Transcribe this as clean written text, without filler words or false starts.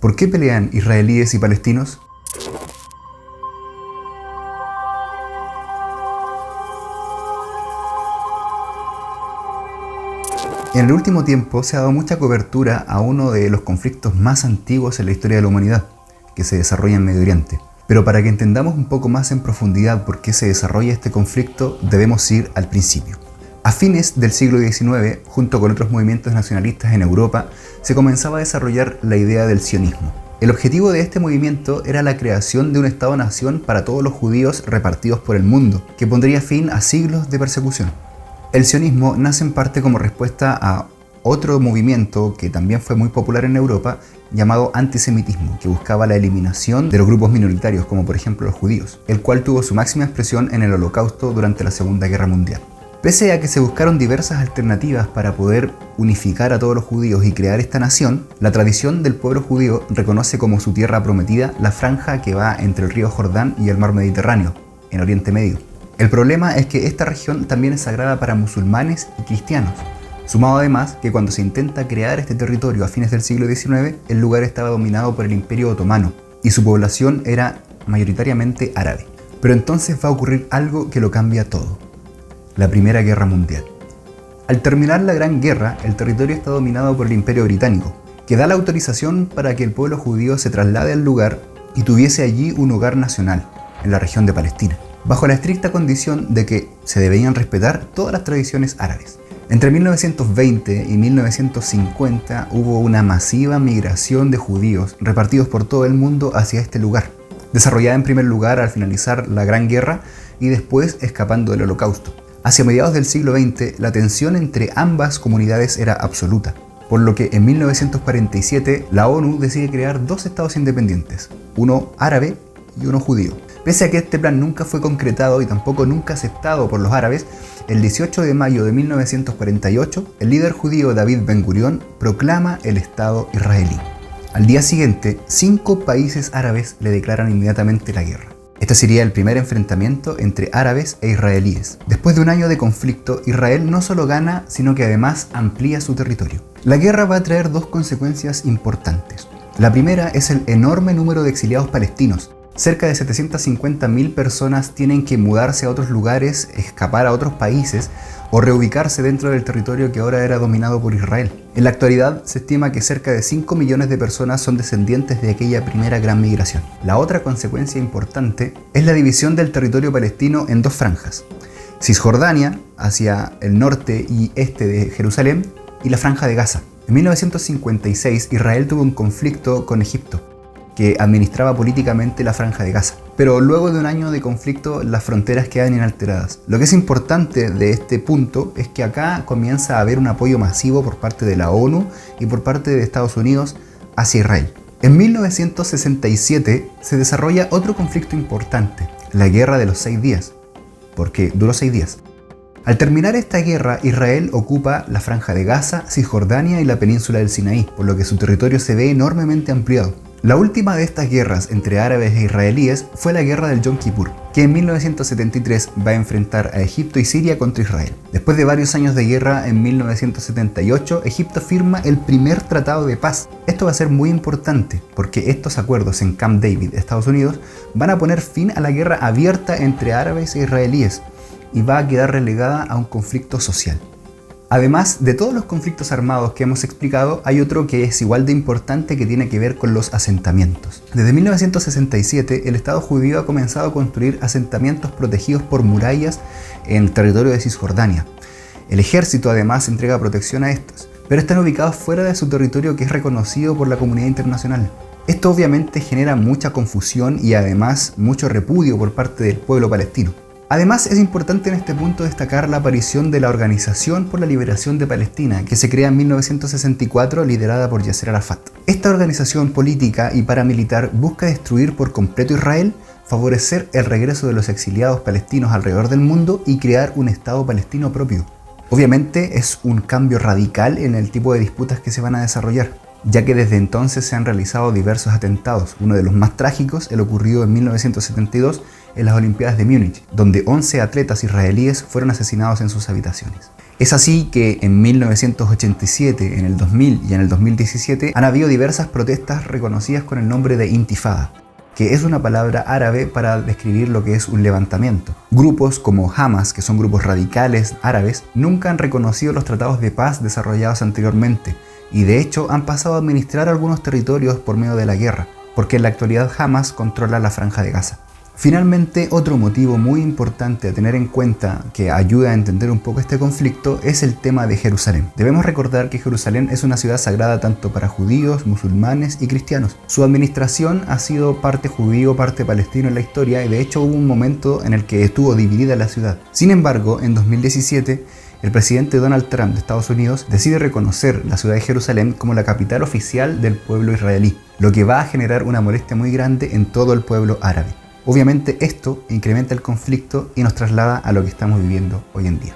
¿Por qué pelean israelíes y palestinos? En el último tiempo se ha dado mucha cobertura a uno de los conflictos más antiguos en la historia de la humanidad, que se desarrolla en Medio Oriente. Pero para que entendamos un poco más en profundidad por qué se desarrolla este conflicto, debemos ir al principio. A fines del siglo XIX, junto con otros movimientos nacionalistas en Europa, se comenzaba a desarrollar la idea del sionismo. El objetivo de este movimiento era la creación de un Estado-nación para todos los judíos repartidos por el mundo, que pondría fin a siglos de persecución. El sionismo nace en parte como respuesta a otro movimiento que también fue muy popular en Europa, llamado antisemitismo, que buscaba la eliminación de los grupos minoritarios, como por ejemplo los judíos, el cual tuvo su máxima expresión en el Holocausto durante la Segunda Guerra Mundial. Pese a que se buscaron diversas alternativas para poder unificar a todos los judíos y crear esta nación, la tradición del pueblo judío reconoce como su tierra prometida la franja que va entre el río Jordán y el mar Mediterráneo, en Oriente Medio. El problema es que esta región también es sagrada para musulmanes y cristianos, sumado además que cuando se intenta crear este territorio a fines del siglo XIX, el lugar estaba dominado por el Imperio Otomano y su población era mayoritariamente árabe. Pero entonces va a ocurrir algo que lo cambia todo: la Primera Guerra Mundial. Al terminar la Gran Guerra, el territorio está dominado por el Imperio Británico, que da la autorización para que el pueblo judío se traslade al lugar y tuviese allí un hogar nacional, en la región de Palestina, bajo la estricta condición de que se debían respetar todas las tradiciones árabes. Entre 1920 y 1950 hubo una masiva migración de judíos repartidos por todo el mundo hacia este lugar, desarrollada en primer lugar al finalizar la Gran Guerra y después escapando del Holocausto. Hacia mediados del siglo XX, la tensión entre ambas comunidades era absoluta, por lo que en 1947 la ONU decide crear dos estados independientes, uno árabe y uno judío. Pese a que este plan nunca fue concretado y tampoco nunca aceptado por los árabes, el 18 de mayo de 1948, el líder judío David Ben Gurión proclama el Estado israelí. Al día siguiente, 5 países árabes le declaran inmediatamente la guerra. Este sería el primer enfrentamiento entre árabes e israelíes. Después de un año de conflicto, Israel no solo gana, sino que además amplía su territorio. La guerra va a traer dos consecuencias importantes. La primera es el enorme número de exiliados palestinos. Cerca de 750.000 personas tienen que mudarse a otros lugares, escapar a otros países o reubicarse dentro del territorio que ahora era dominado por Israel. En la actualidad se estima que cerca de 5 millones de personas son descendientes de aquella primera gran migración. La otra consecuencia importante es la división del territorio palestino en dos franjas: Cisjordania, hacia el norte y este de Jerusalén, y la Franja de Gaza. En 1956 Israel tuvo un conflicto con Egipto, que administraba políticamente la Franja de Gaza. Pero luego de un año de conflicto, las fronteras quedan inalteradas. Lo que es importante de este punto es que acá comienza a haber un apoyo masivo por parte de la ONU y por parte de Estados Unidos hacia Israel. En 1967 se desarrolla otro conflicto importante, la Guerra de los 6 días, porque duró 6 días. Al terminar esta guerra, Israel ocupa la Franja de Gaza, Cisjordania y la península del Sinaí, por lo que su territorio se ve enormemente ampliado. La última de estas guerras entre árabes e israelíes fue la Guerra del Yom Kippur, que en 1973 va a enfrentar a Egipto y Siria contra Israel. Después de varios años de guerra, en 1978, Egipto firma el primer tratado de paz. Esto va a ser muy importante, porque estos acuerdos en Camp David, Estados Unidos, van a poner fin a la guerra abierta entre árabes e israelíes y va a quedar relegada a un conflicto social. Además de todos los conflictos armados que hemos explicado, hay otro que es igual de importante, que tiene que ver con los asentamientos. Desde 1967, el Estado judío ha comenzado a construir asentamientos protegidos por murallas en el territorio de Cisjordania. El ejército además entrega protección a estos, pero están ubicados fuera de su territorio, que es reconocido por la comunidad internacional. Esto obviamente genera mucha confusión y además mucho repudio por parte del pueblo palestino. Además, es importante en este punto destacar la aparición de la Organización por la Liberación de Palestina, que se crea en 1964, liderada por Yasser Arafat. Esta organización política y paramilitar busca destruir por completo Israel, favorecer el regreso de los exiliados palestinos alrededor del mundo y crear un Estado palestino propio. Obviamente es un cambio radical en el tipo de disputas que se van a desarrollar, ya que desde entonces se han realizado diversos atentados. Uno de los más trágicos, el ocurrido en 1972 en las Olimpiadas de Múnich, donde 11 atletas israelíes fueron asesinados en sus habitaciones. Es así que en 1987, en el 2000 y en el 2017 han habido diversas protestas reconocidas con el nombre de Intifada, que es una palabra árabe para describir lo que es un levantamiento. Grupos como Hamas, que son grupos radicales árabes, nunca han reconocido los tratados de paz desarrollados anteriormente y de hecho han pasado a administrar algunos territorios por medio de la guerra, porque en la actualidad Hamas controla la Franja de Gaza. Finalmente, otro motivo muy importante a tener en cuenta que ayuda a entender un poco este conflicto es el tema de Jerusalén. Debemos recordar que Jerusalén es una ciudad sagrada tanto para judíos, musulmanes y cristianos. Su administración ha sido parte judío, parte palestino en la historia y de hecho hubo un momento en el que estuvo dividida la ciudad. Sin embargo, en 2017, el presidente Donald Trump de Estados Unidos decide reconocer la ciudad de Jerusalén como la capital oficial del pueblo israelí, lo que va a generar una molestia muy grande en todo el pueblo árabe. Obviamente esto incrementa el conflicto y nos traslada a lo que estamos viviendo hoy en día.